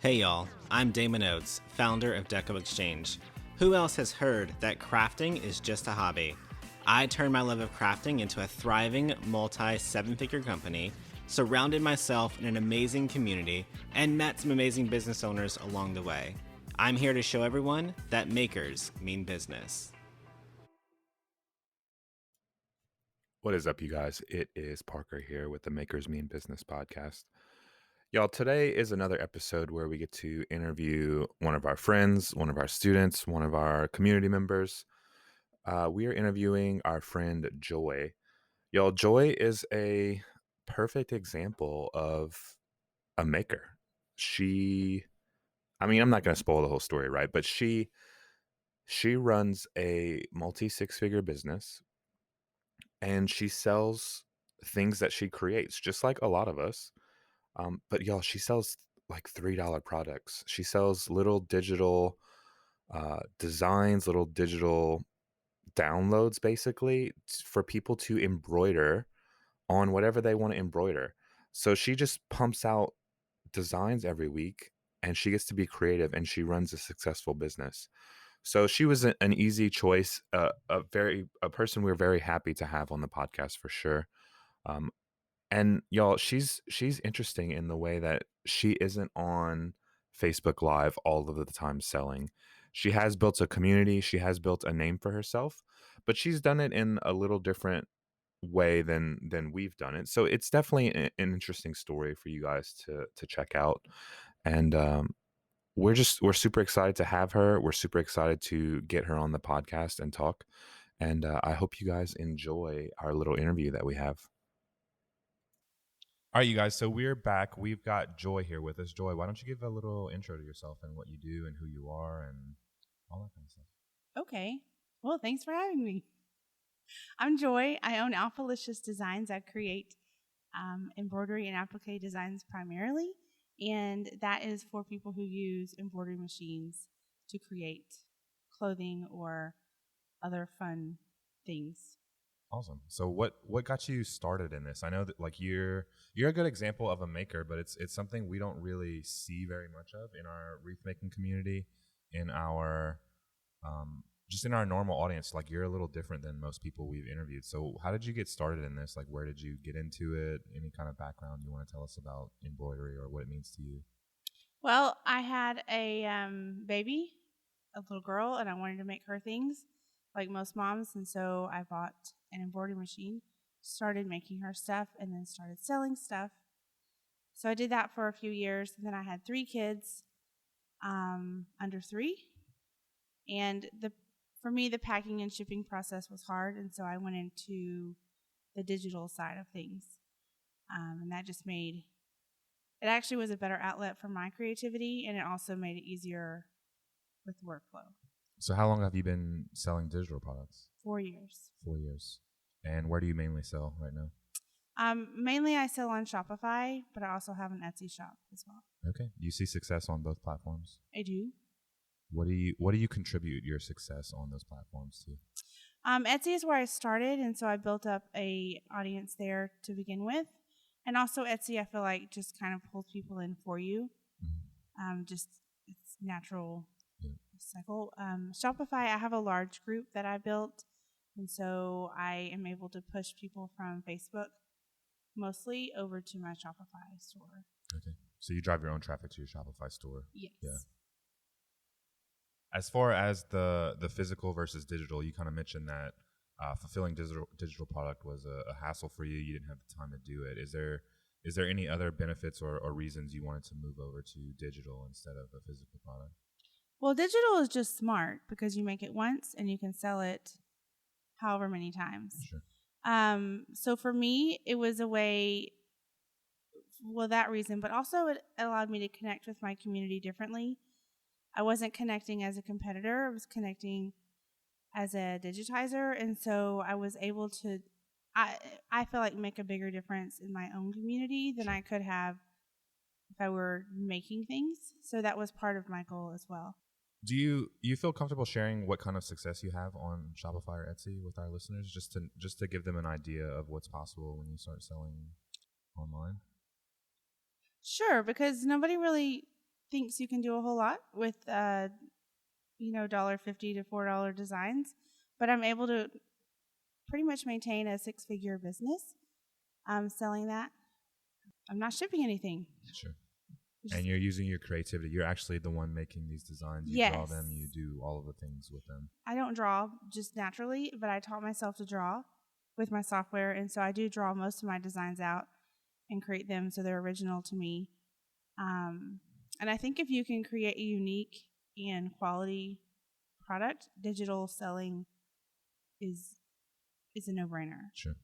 Hey y'all, I'm Damon Oates, founder of Deco Exchange. Who else has heard that crafting is just a hobby? I turned my love of crafting into a thriving multi-seven-figure company, surrounded myself in an amazing community, and met some amazing business owners along the way. I'm here to show everyone that makers mean business. What is up, you guys? It is Parker here with the Makers Mean Business podcast. Y'all, today is another episode where we get to interview one of our friends, one of our students, one of our community members. We are interviewing our friend Joy. Y'all, Joy is a perfect example of a maker. I'm not going to spoil the whole story, right? But she runs a multi-six-figure business, and she sells things that she creates, just like a lot of us. But y'all, she sells like $3 products. She sells little digital designs, little digital downloads, basically, for people to embroider on whatever they want to embroider. So she just pumps out designs every week, and she gets to be creative, and she runs a successful business. So she was an easy choice, a person we're very happy to have on the podcast for sure. Um, and y'all, she's interesting in the way that she isn't on Facebook Live all of the time selling. She has built a community, she has built a name for herself, but she's done it in a little different way than we've done it. So it's definitely an interesting story for you guys to check out. And we're super excited to have her. We're super excited to get her on the podcast and talk. And I hope you guys enjoy our little interview that we have. All right, you guys. So we're back. We've got Joy here with us. Joy, why don't you give a little intro to yourself and what you do and who you are and all that kind of stuff? Okay. Well, thanks for having me. I'm Joy. I own Alphalicious Designs. I create embroidery and applique designs primarily, and that is for people who use embroidery machines to create clothing or other fun things. Awesome. So what got you started in this? I know that like you're a good example of a maker, but it's something we don't really see very much of in our wreath making community, in our just in our normal audience. Like, you're a little different than most people we've interviewed. So how did you get started in this? Like, where did you get into it? Any kind of background you want to tell us about embroidery or what it means to you? Well, I had a baby, a little girl, and I wanted to make her things like most moms, and so I bought an embroidery machine, started making her stuff, and then started selling stuff. So I did that for a few years, and then I had 3 kids under 3, and for me, the packing and shipping process was hard, and so I went into the digital side of things, and that just made it actually was a better outlet for my creativity, and it also made it easier with workflow. So how long have you been selling digital products? 4 years. 4 years. And where do you mainly sell right now? Mainly I sell on Shopify, but I also have an Etsy shop as well. Okay. Do you see success on both platforms? I do. What do you contribute your success on those platforms to? Etsy is where I started, and so I built up a audience there to begin with. And also Etsy, I feel like just kind of pulls people in for you. Mm-hmm. Just it's natural Yeah. cycle. Shopify, I have a large group that I built, and so I am able to push people from Facebook mostly over to my Shopify store. Okay. So you drive your own traffic to your Shopify store? Yes. Yeah. As far as the physical versus digital, you kind of mentioned that fulfilling digital product was a hassle for you. You didn't have the time to do it. Is there any other benefits or reasons you wanted to move over to digital instead of a physical product? Well, digital is just smart because you make it once and you can sell it however many times. Sure. So for me, it was a way, well, that reason, but also it allowed me to connect with my community differently. I wasn't connecting as a competitor. I was connecting as a digitizer. And so I was able to, I feel like make a bigger difference in my own community than I could have if I were making things. So that was part of my goal as well. Do you feel comfortable sharing what kind of success you have on Shopify or Etsy with our listeners, just to give them an idea of what's possible when you start selling online? Sure, because nobody really thinks you can do a whole lot with $1.50 to $4 designs, but I'm able to pretty much maintain a 6-figure business selling that. I'm not shipping anything. Sure. Just- And you're using your creativity. You're actually the one making these designs. You draw them. You Yes. do all of the things with them. I don't draw just naturally, but I taught myself to draw with my software, and so I do draw most of my designs out and create them so they're original to me. And I think if you can create a unique and quality product, digital selling is a no-brainer. Sure.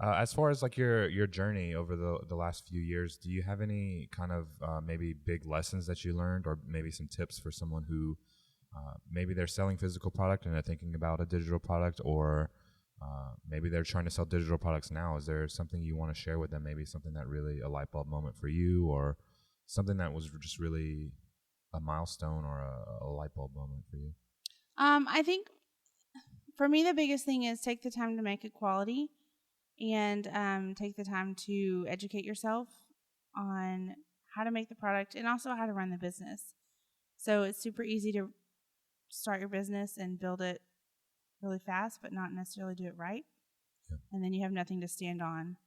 As far as like your journey over the last few years, do you have any kind of maybe big lessons that you learned, or maybe some tips for someone who maybe they're selling physical product and they're thinking about a digital product, or maybe they're trying to sell digital products now? Is there something you want to share with them? Maybe something that really a light bulb moment for you, or something that was just really a milestone or a light bulb moment for you? I think for me the biggest thing is take the time to make it quality, and take the time to educate yourself on how to make the product and also how to run the business. So it's super easy to start your business and build it really fast, but not necessarily do it right. Yeah. And then you have nothing to stand on.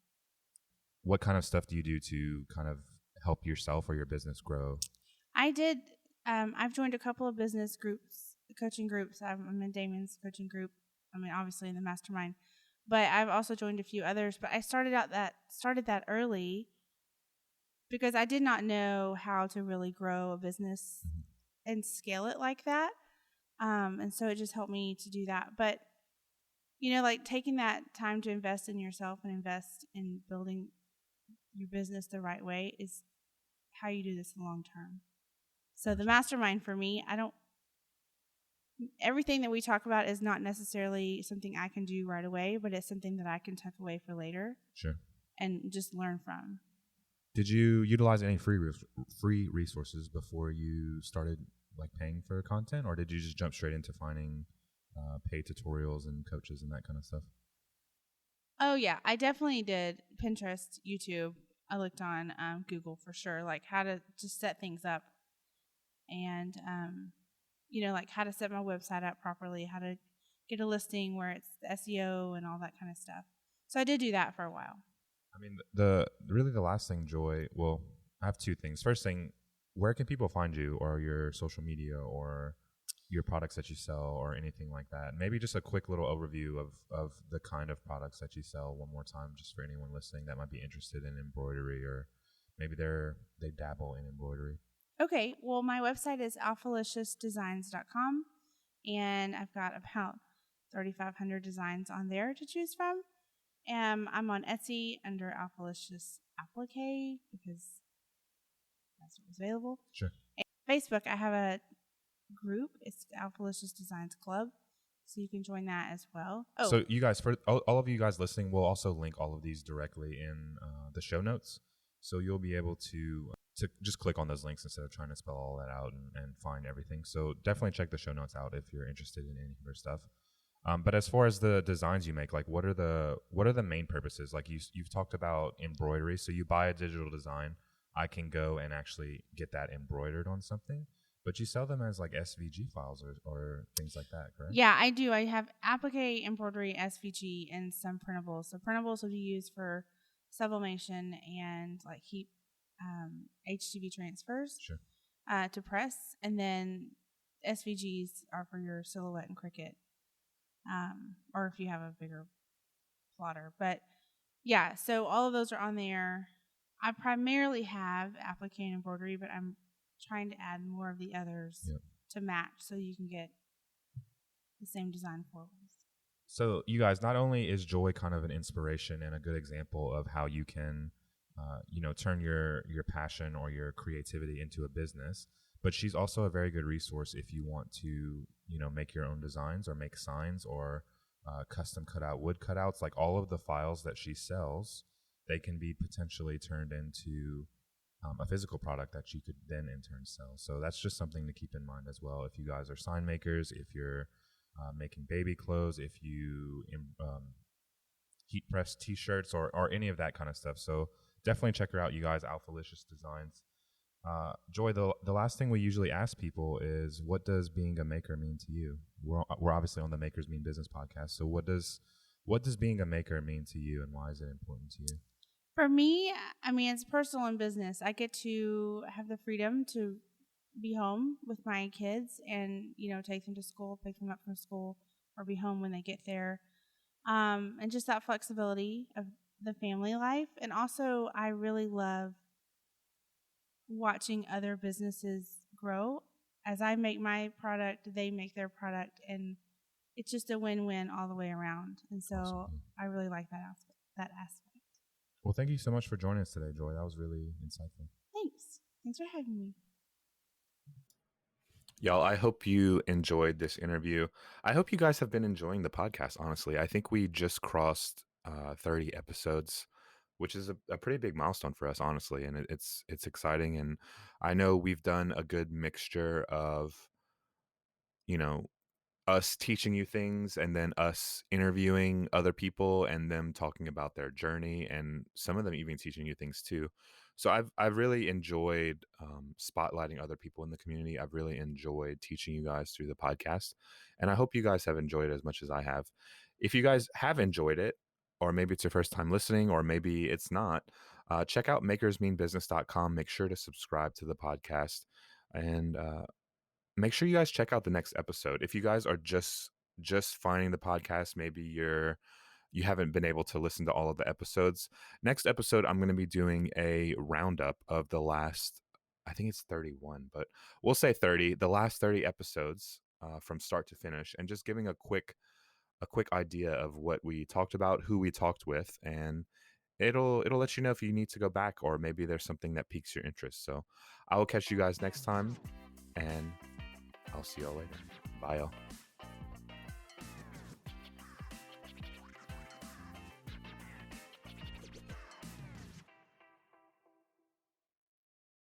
What kind of stuff do you do to kind of help yourself or your business grow? I did. I've joined a couple of business groups, coaching groups. I'm in Damon's coaching group. I mean, obviously in the mastermind, but I've also joined a few others. But I started that early because I did not know how to really grow a business and scale it like that. And so it just helped me to do that. But like taking that time to invest in yourself and invest in building your business the right way is how you do this long term. So the mastermind for me, everything that we talk about is not necessarily something I can do right away, but it's something that I can tuck away for later. Sure. And just learn from. Did you utilize any free resources before you started like paying for content, or did you just jump straight into finding paid tutorials and coaches and that kind of stuff? Oh yeah, I definitely did Pinterest, YouTube. I looked on Google for sure, like how to just set things up, and like how to set my website up properly, how to get a listing where it's the SEO and all that kind of stuff. So I did do that for a while. I mean, the last thing, Joy. Well, I have two things. First thing, where can people find you, or your social media, or your products that you sell, or anything like that? Maybe just a quick little overview of the kind of products that you sell one more time, just for anyone listening that might be interested in embroidery, or maybe they dabble in embroidery. Okay, well, my website is alphaliciousdesigns.com, and I've got about 3,500 designs on there to choose from. I'm on Etsy under Alphalicious Applique because that's what was available. Sure. And Facebook, I have a group. It's Alphalicious Designs Club, so you can join that as well. Oh, so you guys, for all of you guys listening, we'll also link all of these directly in the show notes, so you'll be able to just click on those links instead of trying to spell all that out and find everything. So definitely check the show notes out if you're interested in any of her stuff. But as far as the designs you make, like what are the main purposes? Like you've talked about embroidery. So you buy a digital design, I can go and actually get that embroidered on something, but you sell them as like SVG files or things like that, correct? Yeah, I do. I have applique, embroidery, SVG, and some printables. So printables will be used for sublimation and like heat HTV transfers. Sure. To press, and then SVGs are for your silhouette and Cricut. Or if you have a bigger plotter. But yeah, so all of those are on there. I primarily have applique and embroidery, but I'm trying to add more of the others to match so you can get the same design forwards. So you guys, not only is Joy kind of an inspiration and a good example of how you can, turn your passion or your creativity into a business, but she's also a very good resource if you want to, make your own designs or make signs or custom cutout wood cutouts. Like all of the files that she sells, they can be potentially turned into a physical product that you could then in turn sell. So that's just something to keep in mind as well. If you guys are sign makers, if you're making baby clothes, if you heat press t-shirts or any of that kind of stuff. So definitely check her out, you guys, Alphalicious Designs. Joy, the last thing we usually ask people is, what does being a maker mean to you? We're obviously on the Makers Mean Business podcast. So what does being a maker mean to you, and why is it important to you? For me, I mean, it's personal and business. I get to have the freedom to be home with my kids and, take them to school, pick them up from school, or be home when they get there. And just that flexibility of the family life. And also, I really love watching other businesses grow. As I make my product, they make their product, and it's just a win-win all the way around. And so Awesome. I really like that aspect. Well, thank you so much for joining us today, Joy. That was really insightful. Thanks for having me. Y'all, I hope you enjoyed this interview. I hope you guys have been enjoying the podcast, honestly. I think we just crossed 30 episodes, which is a pretty big milestone for us, honestly. And it's exciting. And I know we've done a good mixture of, you know, us teaching you things and then us interviewing other people and them talking about their journey and some of them even teaching you things too. So I've really enjoyed spotlighting other people in the community. I've really enjoyed teaching you guys through the podcast, and I hope you guys have enjoyed it as much as I have. If you guys have enjoyed it, or maybe it's your first time listening, or maybe it's not, check out makersmeanbusiness.com. Make sure to subscribe to the podcast, and make sure you guys check out the next episode. If you guys are just finding the podcast, maybe you haven't been able to listen to all of the episodes. Next episode, I'm going to be doing a roundup of the last, I think it's 31, but we'll say 30, the last 30 episodes from start to finish, and just giving a quick idea of what we talked about, who we talked with, and it'll let you know if you need to go back or maybe there's something that piques your interest. So I will catch you guys next time, and I'll see y'all later. Bye, y'all.